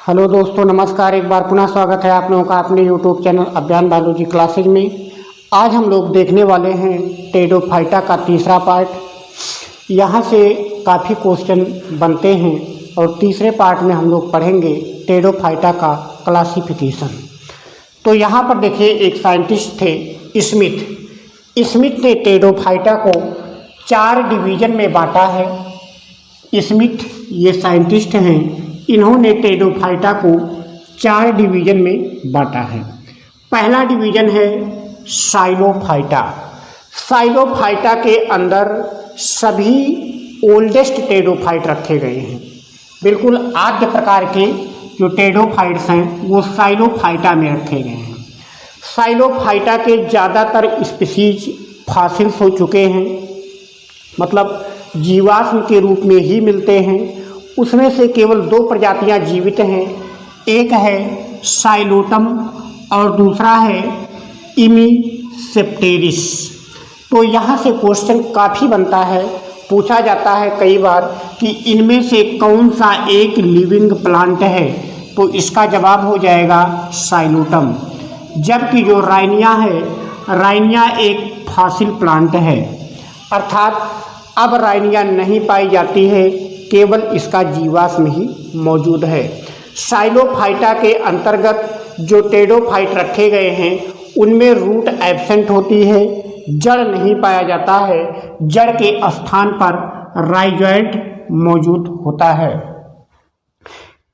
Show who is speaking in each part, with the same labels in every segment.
Speaker 1: Hello दोस्तों, नमस्कार। एक बार पुनः स्वागत है आप लोगों का अपने यूट्यूब चैनल अभियान बायोलॉजी क्लासेज में। आज हम लोग देखने वाले हैं टेरिडोफाइटा का तीसरा पार्ट। यहाँ से काफ़ी क्वेश्चन बनते हैं और तीसरे पार्ट में हम लोग पढ़ेंगे टेरिडोफाइटा का क्लासिफिकेशन। तो यहाँ पर देखिए, एक साइंटिस्ट थे स्मिथ ने टेरिडोफाइटा को 4 डिवीज़न में बांटा है। स्मिथ ये साइंटिस्ट हैं, इन्होंने टेरिडोफाइटा को 4 डिवीज़न में बांटा है। पहला डिवीज़न है साइलोफाइटा। साइलोफाइटा के अंदर सभी ओल्डेस्ट टेरिडोफाइट रखे गए हैं। बिल्कुल आद्य प्रकार के जो टेरिडोफाइट्स हैं वो साइलोफाइटा में रखे गए हैं। साइलोफाइटा के ज़्यादातर स्पीसीज फॉसिल्स हो चुके हैं, मतलब जीवाश्म के रूप में ही मिलते हैं। उसमें से केवल 2 प्रजातियां जीवित हैं, एक है साइलोटम और दूसरा है इमीसेप्टेरिस। तो यहाँ से क्वेश्चन काफ़ी बनता है, पूछा जाता है कई बार कि इनमें से कौन सा एक लिविंग प्लांट है, तो इसका जवाब हो जाएगा साइलोटम। जबकि जो राइनिया है, राइनिया एक फॉसिल प्लांट है, अर्थात अब राइनिया नहीं पाई जाती है, केवल इसका जीवाश्म ही मौजूद है। साइलोफाइटा के अंतर्गत जो टेरिडोफाइट रखे गए हैं उनमें रूट एब्सेंट होती है, जड़ नहीं पाया जाता है। जड़ के स्थान पर राइजोइड मौजूद होता है।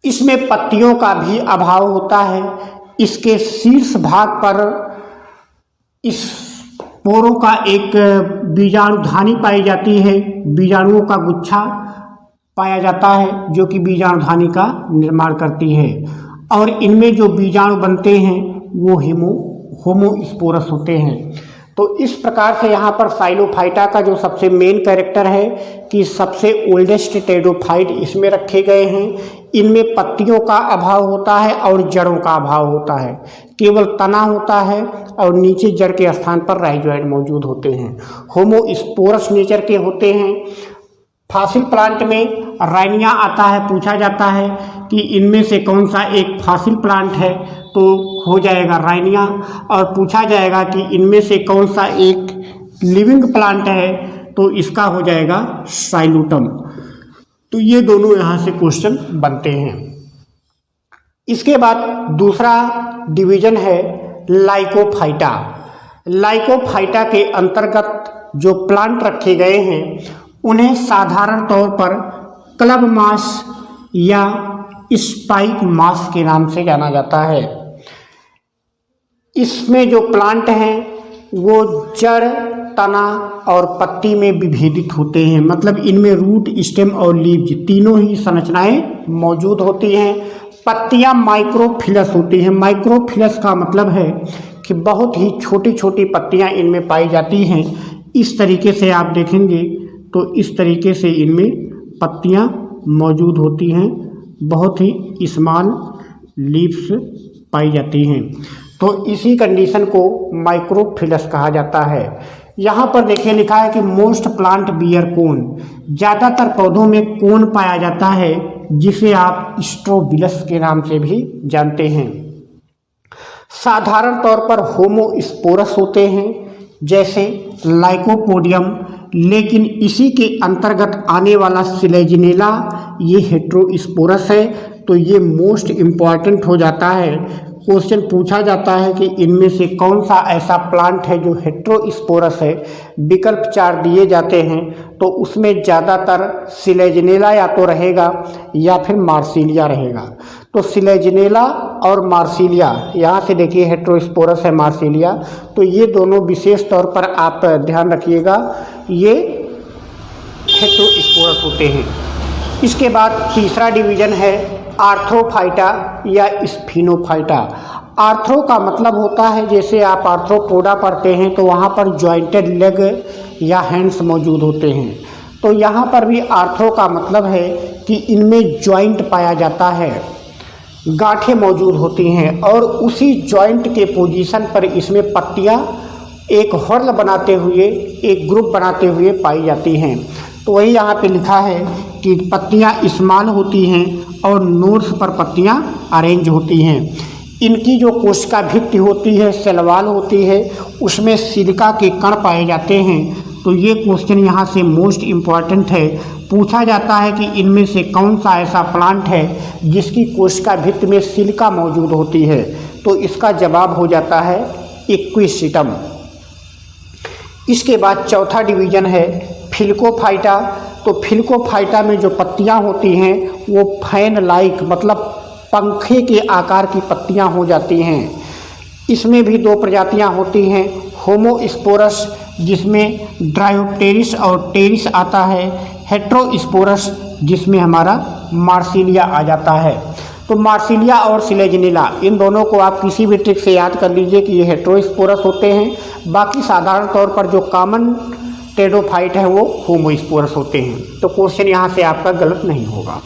Speaker 1: इसमें पत्तियों का भी अभाव होता है। इसके शीर्ष भाग पर इस पोरों का एक बीजाणुधानी पाई जाती है, बीजाणुओं का गुच्छा पाया जाता है जो कि बीजाणुधानी का निर्माण करती है। और इनमें जो बीजाणु बनते हैं वो होमोस्पोरस होते हैं। तो इस प्रकार से यहाँ पर साइलोफाइटा का जो सबसे मेन कैरेक्टर है कि सबसे ओल्डेस्ट टेरिडोफाइट इसमें रखे गए हैं। इनमें पत्तियों का अभाव होता है और जड़ों का अभाव होता है, केवल तना होता है और नीचे जड़ के स्थान पर राइजोइड मौजूद होते हैं। होमोस्पोरस नेचर के होते हैं। फॉसिल प्लांट में राइनिया आता है, पूछा जाता है कि इनमें से कौन सा एक फॉसिल प्लांट है, तो हो जाएगा राइनिया। और पूछा जाएगा कि इनमें से कौन सा एक लिविंग प्लांट है, तो इसका हो जाएगा साइलोटम। तो ये दोनों यहाँ से क्वेश्चन बनते हैं। इसके बाद दूसरा डिवीज़न है लाइकोफाइटा। लाइकोफाइटा के अंतर्गत जो प्लांट रखे गए हैं उन्हें साधारण तौर पर क्लब मास या स्पाइक मास के नाम से जाना जाता है। इसमें जो प्लांट हैं वो जड़, तना और पत्ती में विभेदित होते हैं, मतलब इनमें रूट, स्टेम और लीव्स तीनों ही संरचनाएं मौजूद होती हैं। पत्तियां माइक्रोफिलस होती हैं। माइक्रोफिलस का मतलब है कि बहुत ही छोटी छोटी पत्तियां इनमें पाई जाती हैं। इस तरीके से आप देखेंगे तो इस तरीके से इनमें पत्तियां मौजूद होती हैं, बहुत ही स्मॉल लीव्स पाई जाती हैं। तो इसी कंडीशन को माइक्रोफिलस कहा जाता है। यहाँ पर देखिए लिखा है कि मोस्ट प्लांट बियर कोन। ज़्यादातर पौधों में कोन पाया जाता है, जिसे आप स्ट्रोबिलस के नाम से भी जानते हैं। साधारण तौर पर होमोस्पोरस होते हैं, जैसे लाइकोपोडियम, लेकिन इसी के अंतर्गत आने वाला सिलेजिनेला ये हेट्रोस्पोरस है। तो ये मोस्ट इम्पॉर्टेंट हो जाता है। क्वेश्चन पूछा जाता है कि इनमें से कौन सा ऐसा प्लांट है जो हेट्रोस्पोरस है। विकल्प 4 दिए जाते हैं, तो उसमें ज़्यादातर सिलेजिनेला या तो रहेगा या फिर मार्सिलिया रहेगा। तो सिलेजिनेला और मार्सिलिया, यहाँ से देखिए हेट्रोस्पोरस है मार्सिलिया, तो ये दोनों विशेष तौर पर आप ध्यान रखिएगा, ये हेट्रोस्पोरस होते हैं। इसके बाद तीसरा डिवीज़न है आर्थ्रोफाइटा या स्फिनोफाइटा। आर्थ्रो का मतलब होता है, जैसे आप आर्थ्रोपोडा पढ़ते हैं तो वहाँ पर जॉइंटेड लेग या हैंड्स मौजूद होते हैं। तो यहाँ पर भी आर्थ्रो का मतलब है कि इनमें जॉइंट पाया जाता है, गांठें मौजूद होती हैं और उसी जॉइंट के पोजीशन पर इसमें पत्तियाँ एक हर्ल बनाते हुए, एक ग्रुप बनाते हुए पाई जाती हैं। तो वही यहाँ पे लिखा है कि पत्तियां स्मॉल होती हैं और नोड्स पर पत्तियां अरेंज होती हैं। इनकी जो कोशिका भित्ति होती है, सेल वॉल होती है, उसमें सिलिका के कण पाए जाते हैं। तो ये क्वेश्चन यहाँ से मोस्ट इम्पॉर्टेंट है। पूछा जाता है कि इनमें से कौन सा ऐसा प्लांट है जिसकी कोशिका भित्ति में सिलिका मौजूद होती है। तो इसका जवाब हो जाता है इक्विसिटम। इसके बाद चौथा डिवीजन है फिलकोफाइटा। तो फिलकोफाइटा में जो पत्तियां होती हैं वो फैन लाइक मतलब पंखे के आकार की पत्तियां हो जाती हैं। इसमें भी दो प्रजातियां होती हैं, होमोस्पोरस जिसमें ड्रायोप्टेरिस और टेरिस आता है, हेट्रोस्पोरस जिसमें हमारा मार्सिलिया आ जाता है। तो मार्सिलिया और सिलेजिनेला इन दोनों को आप किसी भी ट्रिक से याद कर लीजिए कि ये हेट्रोस्पोरस होते हैं। बाकी साधारण तौर पर जो कॉमन टेडोफाइट है वो होमोस्पोरस होते हैं। तो क्वेश्चन यहाँ से आपका गलत नहीं होगा।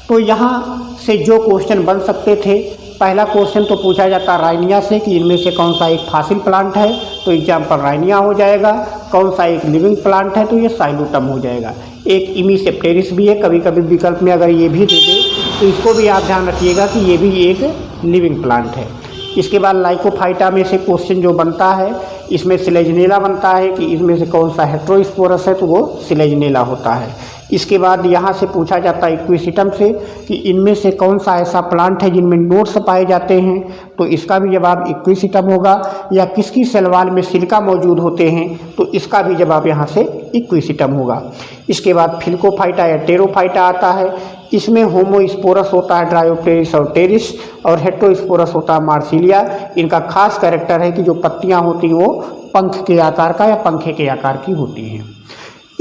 Speaker 1: तो यहाँ से जो क्वेश्चन बन सकते थे, पहला क्वेश्चन तो पूछा जाता राइनिया से कि इनमें से कौन सा एक फासिल प्लांट है, तो एग्जाम्पल राइनिया हो जाएगा। कौन सा एक लिविंग प्लांट है, तो ये साइलोटम हो जाएगा। एक इमीसेप्टेरिस भी है, कभी कभी विकल्प में अगर ये भी दे दे तो इसको भी आप ध्यान रखिएगा कि ये भी एक लिविंग प्लांट है। इसके बाद लाइकोफाइटा में से क्वेश्चन जो बनता है, इसमें सिलेजिनेला बनता है कि इसमें से कौन सा हेट्रोस्पोरस है, तो वो सिलेजिनेला होता है। इसके बाद यहाँ से पूछा जाता है इक्विसिटम से कि इनमें से कौन सा ऐसा प्लांट है जिनमें नोड्स पाए जाते हैं, तो इसका भी जवाब इक्विसिटम होगा। या किसकी सेल वॉल में सिलिका मौजूद होते हैं, तो इसका भी जवाब यहाँ से इक्विसिटम होगा। इसके बाद फिलकोफाइटा या टेरोफाइटा आता है। इसमें होमोस्पोरस होता है ड्रायोप्टेरिस और टेरिस, और हेट्रोस्पोरस होता है मार्सिलिया। इनका खास कैरेक्टर है कि जो पत्तियाँ होती हैं वो पंख के आकार का या पंखे के आकार की होती हैं।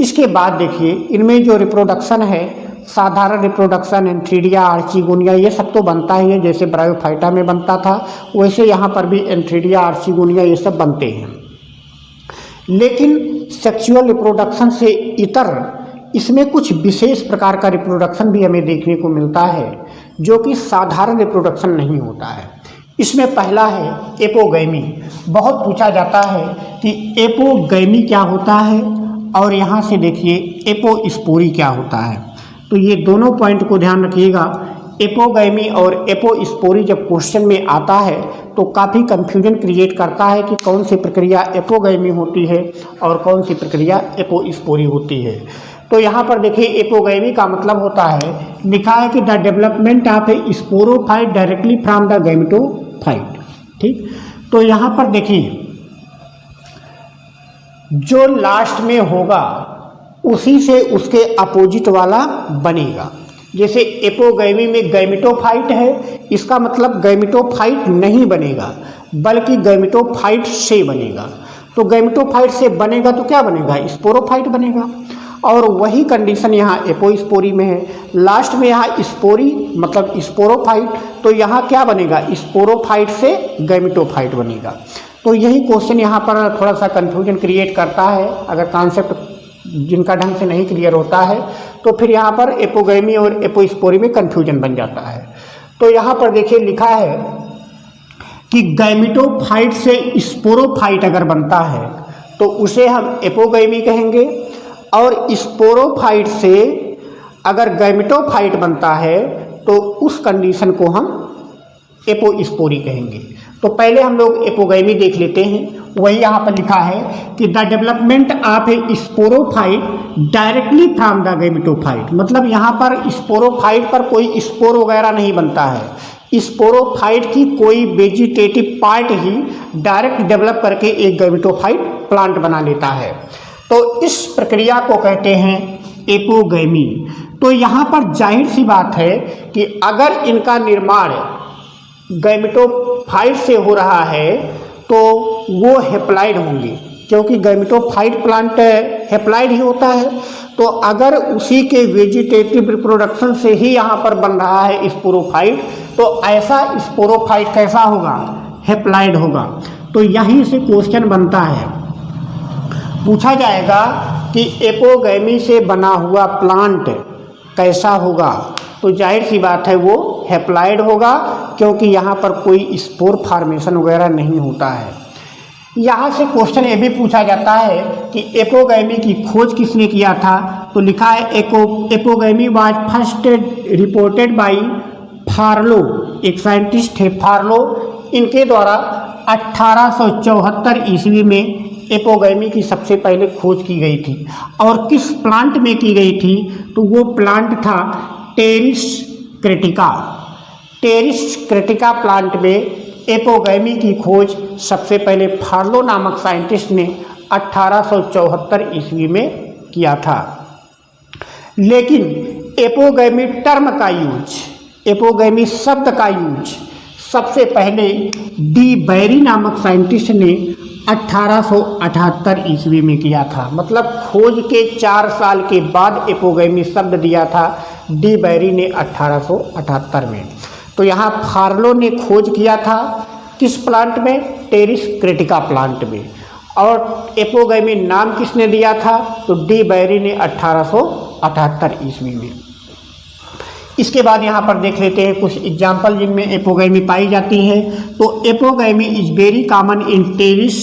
Speaker 1: इसके बाद देखिए इनमें जो रिप्रोडक्शन है, साधारण रिप्रोडक्शन, एंथ्रीडिया, आर्चिगोनिया, ये सब तो बनता ही है, जैसे ब्रायोफाइटा में बनता था वैसे यहाँ पर भी एंथ्रीडिया, आर्चिगोनिया ये सब बनते हैं। लेकिन सेक्सुअल रिप्रोडक्शन से इतर इसमें कुछ विशेष प्रकार का रिप्रोडक्शन भी हमें देखने को मिलता है जो कि साधारण रिप्रोडक्शन नहीं होता है। इसमें पहला है एपोगैमी। बहुत पूछा जाता है कि एपोगैमी क्या होता है, और यहाँ से देखिए एपोस्पोरी क्या होता है। तो ये दोनों पॉइंट को ध्यान रखिएगा। एपोगैमी और एपोस्पोरी जब क्वेश्चन में आता है तो काफ़ी कंफ्यूजन क्रिएट करता है कि कौन सी प्रक्रिया एपोगैमी होती है और कौन सी प्रक्रिया एपोस्पोरी होती है। तो यहाँ पर देखिए एपोगैमी का मतलब होता है, लिखा है कि the development of A sporophyte directly from the gametophyte. ठीक, तो यहाँ पर देखिए जो लास्ट में होगा उसी से उसके अपोजिट वाला बनेगा। जैसे एपोगैमी में गैमेटोफाइट है, इसका मतलब गैमेटोफाइट नहीं बनेगा बल्कि गैमेटोफाइट से बनेगा। तो गैमेटोफाइट से बनेगा तो क्या बनेगा, स्पोरोफाइट बनेगा। और वही कंडीशन यहाँ एपोस्पोरी में है। लास्ट में यहाँ स्पोरी मतलब स्पोरोफाइट, तो यहाँ क्या बनेगा, स्पोरोफाइट से गैमेटोफाइट बनेगा। तो यही क्वेश्चन यहाँ पर थोड़ा सा कंफ्यूजन क्रिएट करता है। अगर कॉन्सेप्ट जिनका ढंग से नहीं क्लियर होता है तो फिर यहाँ पर एपोगैमी और एपोस्पोरी में कंफ्यूजन बन जाता है। तो यहाँ पर देखिए लिखा है कि गैमेटोफाइट से स्पोरोफाइट अगर बनता है तो उसे हम एपोगैमी कहेंगे, और स्पोरोफाइट से अगर गैमेटोफाइट बनता है तो उस कंडीशन को हम एपोस्पोरी कहेंगे। तो पहले हम लोग एपोगैमी देख लेते हैं। वही यहाँ पर लिखा है कि the development of A sporophyte directly from the gametophyte, मतलब यहाँ पर स्पोरोफाइट पर कोई स्पोर वगैरह नहीं बनता है। स्पोरोफाइट की कोई वेजिटेटिव पार्ट ही डायरेक्ट डेवलप करके एक गैमेटोफाइट प्लांट बना लेता है। तो इस प्रक्रिया को कहते हैं एपोगैमी। तो यहाँ पर जाहिर सी बात है कि अगर इनका निर्माण गैमेटोफाइट से हो रहा है तो वो हेप्लाइड होंगे, क्योंकि गैमेटोफाइट प्लांट हेप्लाइड ही होता है। तो अगर उसी के वेजिटेटिव रिप्रोडक्शन से ही यहाँ पर बन रहा है स्पोरोफाइट, तो ऐसा स्पोरोफाइट कैसा होगा, हेप्लाइड होगा। तो यहीं से क्वेश्चन बनता है, पूछा जाएगा कि एपोगैमी से बना हुआ प्लांट कैसा होगा। तो जाहिर सी बात है वो हेप्लाइड होगा, क्योंकि यहाँ पर कोई स्पोर फार्मेशन वगैरह नहीं होता है। यहाँ से क्वेश्चन ये भी पूछा जाता है कि एपोगैमी की खोज किसने किया था, तो लिखा है apogamy was first reported by Farlow, एक साइंटिस्ट थे फार्लो, इनके द्वारा 1874 ईस्वी में एपोगैमी की सबसे पहले खोज की गई थी। और किस प्लांट में की गई थी, तो वो प्लांट था टेरिस क्रिटिका। टेरिस क्रिटिका प्लांट में एपोगैमी की खोज सबसे पहले फार्लो नामक साइंटिस्ट ने 1874 ईस्वी में किया था। लेकिन एपोगैमी टर्म का यूज, एपोगैमी शब्द का यूज सबसे पहले डी बैरी नामक साइंटिस्ट ने 1878 ईस्वी में किया था। मतलब खोज के 4 साल के बाद एपोगैमी शब्द दिया था डी बैरी ने 1878 में। तो यहाँ फार्लो ने खोज किया था किस प्लांट में, टेरिस क्रिटिका प्लांट में। और एपोगैमी नाम किसने दिया था, तो डी बैरी ने 1878 ईस्वी में। इसके बाद यहाँ पर देख लेते हैं कुछ एग्जाम्पल जिनमें एपोगैमी पाई जाती है। तो apogamy is very common in Pteris,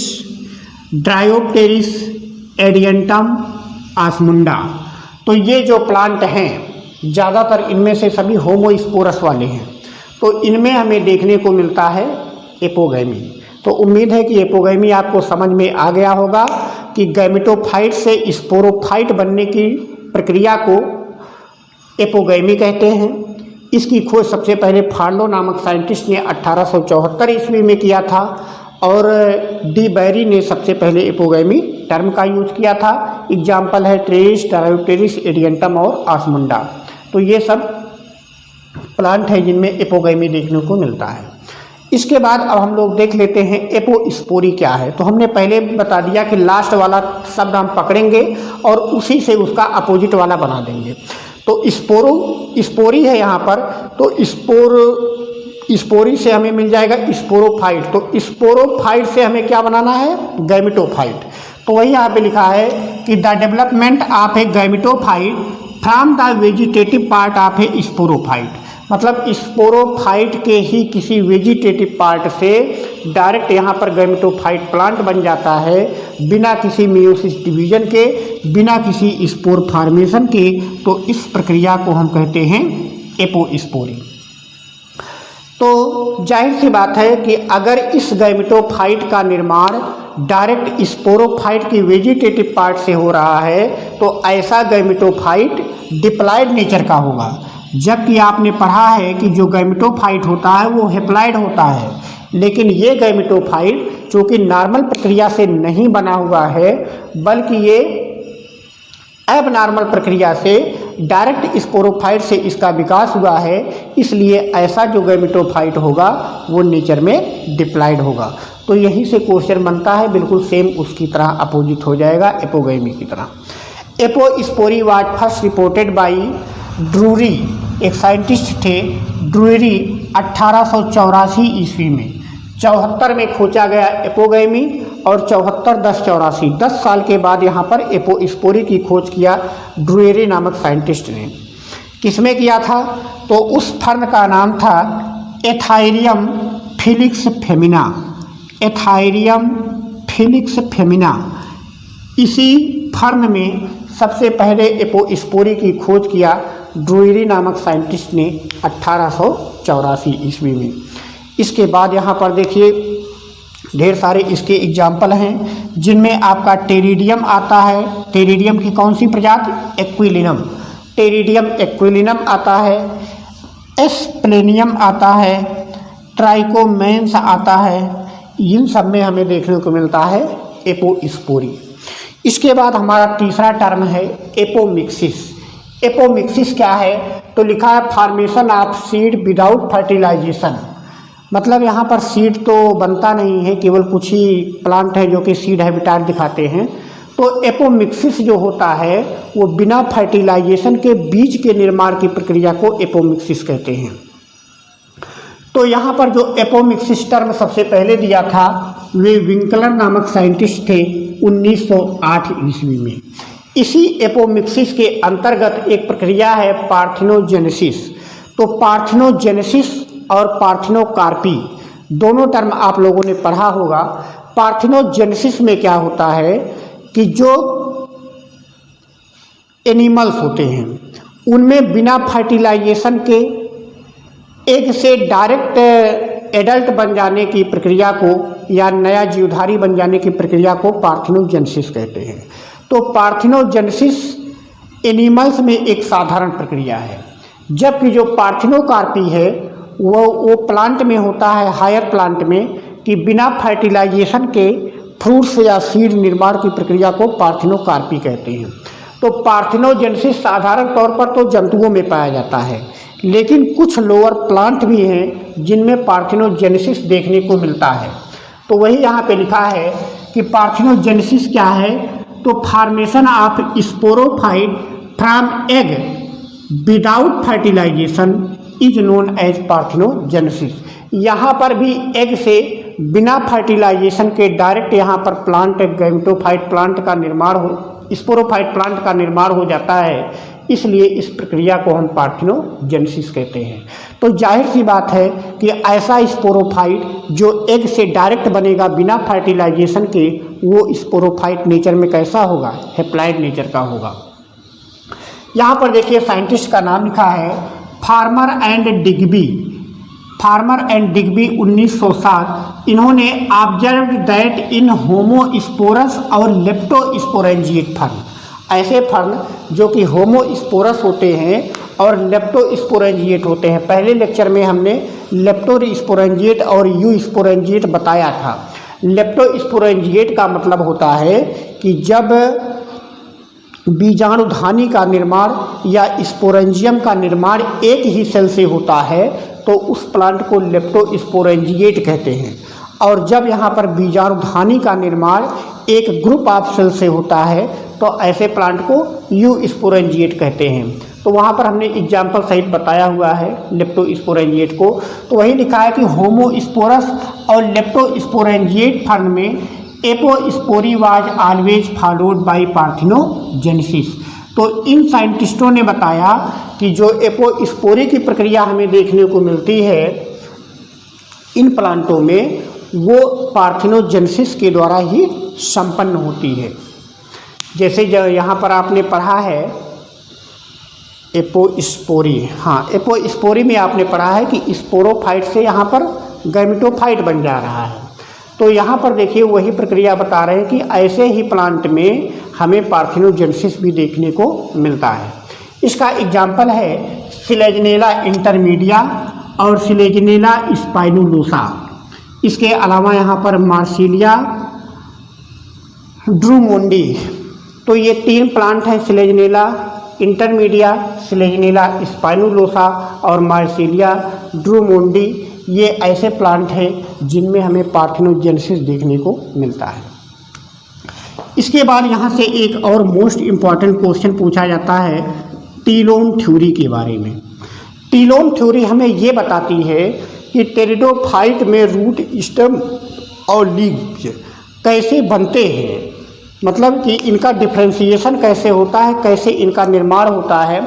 Speaker 1: Dryopteris, Adiantum, Osmunda. तो ये जो प्लांट हैं ज़्यादातर इनमें से सभी होमोस्पोरस वाले हैं। तो इनमें हमें देखने को मिलता है एपोगैमी। तो उम्मीद है कि एपोगैमी आपको समझ में आ गया होगा कि गैमेटोफाइट से स्पोरोफाइट बनने की प्रक्रिया को एपोगैमी कहते हैं। इसकी खोज सबसे पहले फार्लो नामक साइंटिस्ट ने 1874 ईस्वी में किया था। और डी बैरी ने सबसे पहले एपोगैमी टर्म का यूज किया था। एग्जाम्पल है टेरिस, ड्रायोप्टेरिस, एडियंटम और आसमुंडा। तो ये सब प्लांट है जिनमें एपोगैमी देखने को मिलता है। इसके बाद अब हम लोग देख लेते हैं एपोस्पोरी क्या है। तो हमने पहले बता दिया कि लास्ट वाला शब्द हम पकड़ेंगे और उसी से उसका अपोजिट वाला बना देंगे। तो स्पोरी है यहाँ पर, तो स्पोरी से हमें मिल जाएगा स्पोरोफाइट। तो स्पोरोफाइट से हमें क्या बनाना है, गैमेटोफाइट। तो वही यहाँ पे लिखा है कि the development of A gametophyte from the vegetative part of A sporophyte. मतलब स्पोरोफाइट के ही किसी वेजिटेटिव पार्ट से डायरेक्ट यहाँ पर गैमेटोफाइट प्लांट बन जाता है, बिना किसी मेयोसिस डिवीजन के, बिना किसी स्पोर फॉर्मेशन के। तो इस प्रक्रिया को हम कहते हैं एपोस्पोरी। तो जाहिर सी बात है कि अगर इस गैमेटोफाइट का निर्माण डायरेक्ट स्पोरोफाइट की वेजिटेटिव पार्ट से हो रहा है तो ऐसा गैमेटोफाइट डिप्लॉयड नेचर का होगा। जबकि आपने पढ़ा है कि जो गैमेटोफाइट होता है वो हैप्लॉयड होता है। लेकिन ये गैमेटोफाइट चूँकि नॉर्मल प्रक्रिया से नहीं बना हुआ है, बल्कि ये एबनॉर्मल प्रक्रिया से डायरेक्ट स्पोरोफाइट से इसका विकास हुआ है, इसलिए ऐसा जो गैमेटोफाइट होगा वो नेचर में डिप्लॉयड होगा। तो यहीं से क्वेश्चन बनता है, बिल्कुल सेम उसकी तरह अपोजिट हो जाएगा एपोगैमी की तरह। Apospory was first reported bye Drury, एक साइंटिस्ट थे ड्रूरी, 1884 ईस्वी में। 74 में खोजा गया एपोगैमी और 74-10-84 10 साल के बाद यहाँ पर एपोस्पोरी की खोज किया ड्रूरी नामक साइंटिस्ट ने। किसमें किया था, तो उस फर्न का नाम था एथाइरियम फिलिक्स फेमिना। एथाइरियम फिलिक्स फेमिना, इसी फर्न में सबसे पहले एपोस्पोरी की खोज किया ड्रूरी नामक साइंटिस्ट ने 1884 ईस्वी में। इसके बाद यहाँ पर देखिए ढेर सारे इसके एग्जाम्पल हैं जिनमें आपका टेरिडियम आता है। टेरिडियम की कौन सी प्रजाति, एक्विलिनम। टेरिडियम एक्विलिनम आता है, एस्प्लेनियम आता है, ट्राइकोमेंस आता है। इन सब में हमें देखने को मिलता है एपोस्पोरी। इसके बाद हमारा तीसरा टर्म है एपोमिक्सिस। एपोमिक्सिस क्या है, तो लिखा है formation of seed without fertilization. मतलब यहाँ पर सीड तो बनता नहीं है, केवल कुछ ही प्लांट है जो कि सीड हैबिटाट दिखाते हैं। तो एपोमिक्सिस जो होता है वो बिना फर्टिलाइजेशन के बीज के निर्माण की प्रक्रिया को एपोमिक्सिस कहते हैं। तो यहाँ पर जो एपोमिक्सिस टर्म सबसे पहले दिया था वे विंकलर नामक साइंटिस्ट थे 1908 ईस्वी में। इसी एपोमिक्सिस के अंतर्गत एक प्रक्रिया है पार्थेनोजेनेसिस। तो पार्थेनोजेनेसिस और पार्थेनोकार्पी दोनों टर्म आप लोगों ने पढ़ा होगा। पार्थेनोजेनेसिस में क्या होता है कि जो एनिमल्स होते हैं, उनमें बिना फर्टिलाइजेशन के एग से डायरेक्ट एडल्ट बन जाने की प्रक्रिया को या नया जीवधारी बन जाने की प्रक्रिया को पार्थिनोजेनेसिस कहते हैं। तो पार्थिनोजेनेसिस एनिमल्स में एक साधारण प्रक्रिया है, जबकि जो पार्थिनोकार्पी है वो प्लांट में होता है, हायर प्लांट में, कि बिना फर्टिलाइजेशन के फ्रूट्स या सीड निर्माण की प्रक्रिया को पार्थिनोकार्पी कहते हैं। तो पार्थिनोजेनेसिस साधारण तौर पर तो जंतुओं में पाया जाता है, लेकिन कुछ लोअर प्लांट भी हैं जिनमें पार्थिनोजेनेसिस देखने को मिलता है। तो वही यहाँ पे लिखा है कि पार्थिनोजेनेसिस क्या है, तो formation of sporophyte from egg without fertilization is known as parthenogenesis. यहाँ पर भी एग से बिना फर्टिलाइजेशन के डायरेक्ट यहाँ पर प्लांट गैमेटोफाइट प्लांट का निर्माण हो, स्पोरोफाइट प्लांट का निर्माण हो जाता है, इसलिए इस प्रक्रिया को हम पार्थिनोजेनेसिस कहते हैं। तो जाहिर सी बात है कि ऐसा स्पोरोफाइट जो एग से डायरेक्ट बनेगा बिना फर्टिलाइजेशन के, वो स्पोरोफाइट नेचर में कैसा होगा, हैप्लॉइड नेचर का होगा। यहाँ पर देखिए साइंटिस्ट का नाम लिखा है farmer and Digby. Farmer and Digby 1907। इन्होंने ऑब्जर्व दैट इन होमोस्पोरस और लेप्टोस्पोरेंजिएट फर्न, ऐसे फर्न जो कि होमोस्पोरस होते हैं और लेप्टोस्पोरेंजिएट होते हैं। पहले लेक्चर में हमने लेप्टोस्पोरेंजिएट और यूस्पोरेंजिएट बताया था। लेप्टोस्पोरेंजिएट का मतलब होता है कि जब बीजाणुधानी का निर्माण या स्पोरेंजियम का निर्माण एक ही सेल से होता है तो उस प्लांट को लेप्टोस्पोरेंजिएट कहते हैं। और जब यहाँ पर बीजाणुधानी का निर्माण एक ग्रुप ऑफ सेल से होता है तो ऐसे प्लांट को यूस्पोरेंजिएट कहते हैं। तो वहाँ पर हमने एग्जाम्पल सहित बताया हुआ है लेप्टोस्पोरेंजिएट को। तो वही लिखा है कि होमोस्पोरस और लेप्टोस्पोरेंजिएट फर्न में apospory was always followed by parthenogenesis. तो इन साइंटिस्टों ने बताया कि जो एपोस्पोरी की प्रक्रिया हमें देखने को मिलती है इन प्लांटों में, वो पार्थिनोजेनेसिस के द्वारा ही संपन्न होती है। जैसे जो यहाँ पर आपने पढ़ा है एपोस्पोरी, हाँ एपोस्पोरी में आपने पढ़ा है कि स्पोरोफाइट से यहाँ पर गैमेटोफाइट बन जा रहा है। तो यहाँ पर देखिए वही प्रक्रिया बता रहे हैं कि ऐसे ही प्लांट में हमें पार्थिनोजेनेसिस भी देखने को मिलता है। इसका एग्जाम्पल है सिलेजनेला इंटरमीडिया और सिलेजनेला स्पाइनुलोसा। इसके अलावा यहाँ पर मार्सिलिया ड्रूमोंडी। तो ये 3 प्लांट हैं, सिलेजनेला इंटरमीडिया, सिलेजनेला स्पाइनुलोसा और मार्सिलिया ड्रूमोंडी। ये ऐसे प्लांट हैं जिनमें हमें पार्थिनोजेनेसिस देखने को मिलता है। इसके बाद यहाँ से एक और मोस्ट इम्पॉर्टेंट क्वेश्चन पूछा जाता है टीलोम थ्योरी के बारे में। टीलोम थ्योरी हमें ये बताती है कि टेरिडोफाइट में रूट, स्टेम और लीव्स कैसे बनते हैं, मतलब कि इनका डिफ्रेंशिएशन कैसे होता है, कैसे इनका निर्माण होता है।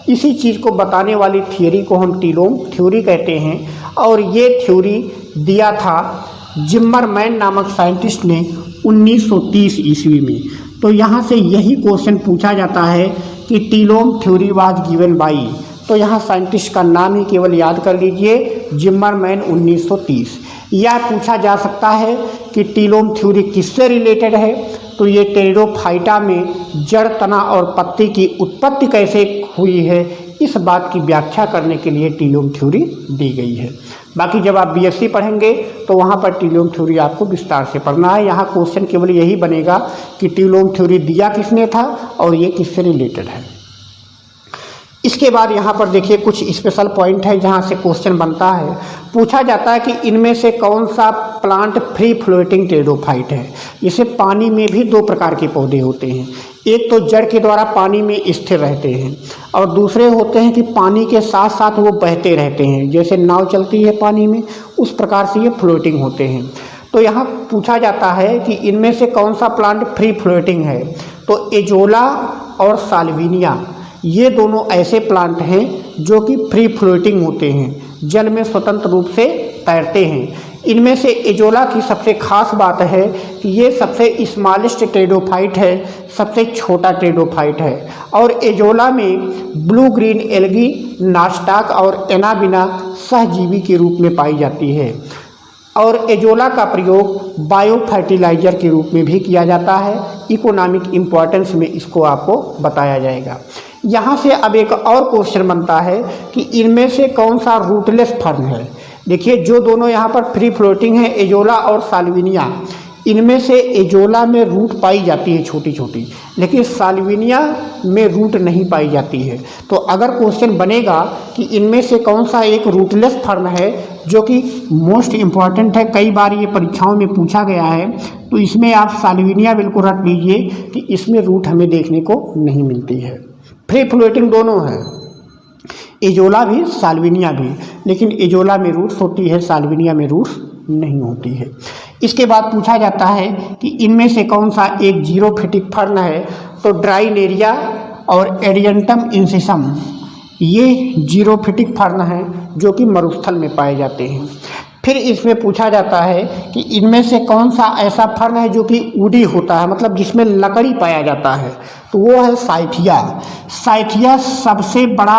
Speaker 1: इसी चीज़ को बताने वाली थियोरी को हम टीलोम थ्योरी कहते हैं। और ये थ्योरी दिया था जिम्मरमैन नामक साइंटिस्ट ने 1930 ईस्वी में। तो यहाँ से यही क्वेश्चन पूछा जाता है कि टीलोम थ्योरी वाज गिवन बाई, तो यहाँ साइंटिस्ट का नाम ही केवल याद कर लीजिए, जिम्मरमैन 1930। यह पूछा जा सकता है कि टीलोम थ्योरी किससे रिलेटेड है, तो ये टेरिडोफाइटा में जड़, तना और पत्ती की उत्पत्ति कैसे हुई है, इस बात की व्याख्या करने के लिए टीलोम थ्योरी दी गई है। बाकी जब आप बीएससी पढ़ेंगे तो वहाँ पर टीलोम थ्योरी आपको विस्तार से पढ़ना है। यहाँ क्वेश्चन केवल यही बनेगा कि टीलोम थ्योरी दिया किसने था और ये किससे रिलेटेड है। इसके बाद यहाँ पर देखिए कुछ स्पेशल पॉइंट है जहाँ से क्वेश्चन बनता है। पूछा जाता है कि इनमें से कौन सा प्लांट फ्री फ्लोटिंग टेरिडोफाइट है। जैसे पानी में भी 2 प्रकार के पौधे होते हैं, एक तो जड़ के द्वारा पानी में स्थिर रहते हैं और दूसरे होते हैं कि पानी के साथ साथ वो बहते रहते हैं, जैसे नाव चलती है पानी में, उस प्रकार से ये फ्लोटिंग होते हैं। तो यहाँ पूछा जाता है कि इनमें से कौन सा प्लांट फ्री फ्लोटिंग है, तो एजोला और साल्विनिया ये दोनों ऐसे प्लांट हैं जो कि फ्री फ्लोटिंग होते हैं, जल में स्वतंत्र रूप से तैरते हैं। इनमें से एजोला की सबसे खास बात है कि ये सबसे स्मॉलेस्ट टेरिडोफाइट है, सबसे छोटा टेरिडोफाइट है। और एजोला में ब्लू ग्रीन एल्गी, नास्टाक और एनाबिना सहजीवी के रूप में पाई जाती है। और एजोला का प्रयोग बायो फर्टिलाइज़र के रूप में भी किया जाता है। इकोनॉमिक इम्पोर्टेंस में इसको आपको बताया जाएगा। यहाँ से अब एक और क्वेश्चन बनता है कि इनमें से कौन सा रूटलेस फर्न है। देखिए, जो दोनों यहाँ पर फ्री फ्लोटिंग है, एजोला और साल्विनिया, इनमें से एजोला में रूट पाई जाती है छोटी छोटी, लेकिन साल्विनिया में रूट नहीं पाई जाती है। तो अगर क्वेश्चन बनेगा कि इनमें से कौन सा एक रूटलेस फर्न है, जो कि मोस्ट इम्पॉर्टेंट है, कई बार ये परीक्षाओं में पूछा गया है, तो इसमें आप साल्विनिया बिल्कुल रख लीजिए कि इसमें रूट हमें देखने को नहीं मिलती है। फ्री फ्लोटिंग दोनों है, एजोला भी साल्विनिया भी, लेकिन एजोला में रूट्स होती है, साल्विनिया में रूट्स नहीं होती है। इसके बाद पूछा जाता है कि इनमें से कौन सा एक जीरोफिटिक फर्न है। तो ड्राइनेरिया और एडियंटम इंसिसम ये जीरोफिटिक फर्न हैं जो कि मरुस्थल में पाए जाते हैं। फिर इसमें पूछा जाता है कि इनमें से कौन सा ऐसा फर्न है जो कि वुडी होता है, मतलब जिसमें लकड़ी पाया जाता है। तो वो है साइथिया। साइथिया सबसे बड़ा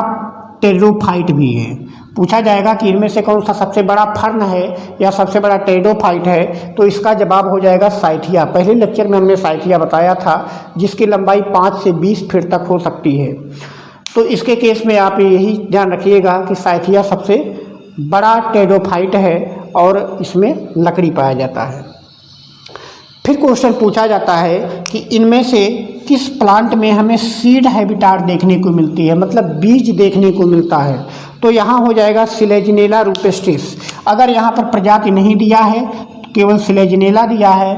Speaker 1: टेरिडोफाइट भी है। पूछा जाएगा कि इनमें से कौन सा सबसे बड़ा फर्न है या सबसे बड़ा टेरिडोफाइट है, तो इसका जवाब हो जाएगा साइथिया। पहले लेक्चर में हमने साइथिया बताया था, जिसकी लंबाई 5 से 20 फीट तक हो सकती है। तो इसके केस में आप यही ध्यान रखिएगा कि साइथिया सबसे बड़ा टेरिडोफाइट है और इसमें लकड़ी पाया जाता है। फिर क्वेश्चन पूछा जाता है कि इनमें से किस प्लांट में हमें सीड हैबिटाट देखने को मिलती है, मतलब बीज देखने को मिलता है। तो यहाँ हो जाएगा सिलेजिनेला रूपेस्टिस। अगर यहाँ पर प्रजाति नहीं दिया है, केवल सिलेजिनेला दिया है,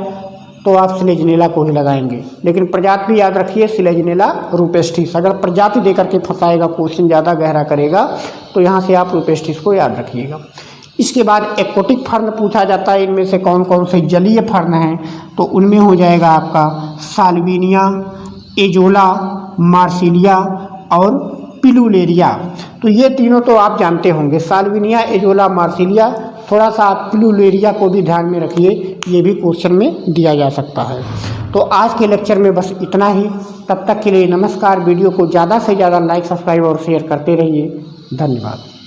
Speaker 1: तो आप सिलेजिनेला को ही लगाएंगे, लेकिन प्रजाति भी याद रखिए सिलेजिनेला रूपेस्टिस। अगर प्रजाति देकर के फंसाएगा, क्वेश्चन ज़्यादा गहरा करेगा, तो यहाँ से आप रूपेस्टिस को याद रखिएगा। इसके बाद एक्वोटिक फर्न पूछा जाता है, इनमें से कौन कौन से जलीय फर्न हैं। तो उनमें हो जाएगा आपका साल्विनिया, एजोला, मार्सिलिया और पिलुलेरिया। तो ये तीनों तो आप जानते होंगे, साल्विनिया, एजोला, मार्सिलिया। थोड़ा सा आप पिलुलेरिया को भी ध्यान में रखिए, ये भी क्वेश्चन में दिया जा सकता है। तो आज के लेक्चर में बस इतना ही। तब तक के लिए नमस्कार। वीडियो को ज़्यादा से ज़्यादा लाइक, सब्सक्राइब और शेयर करते रहिए। धन्यवाद।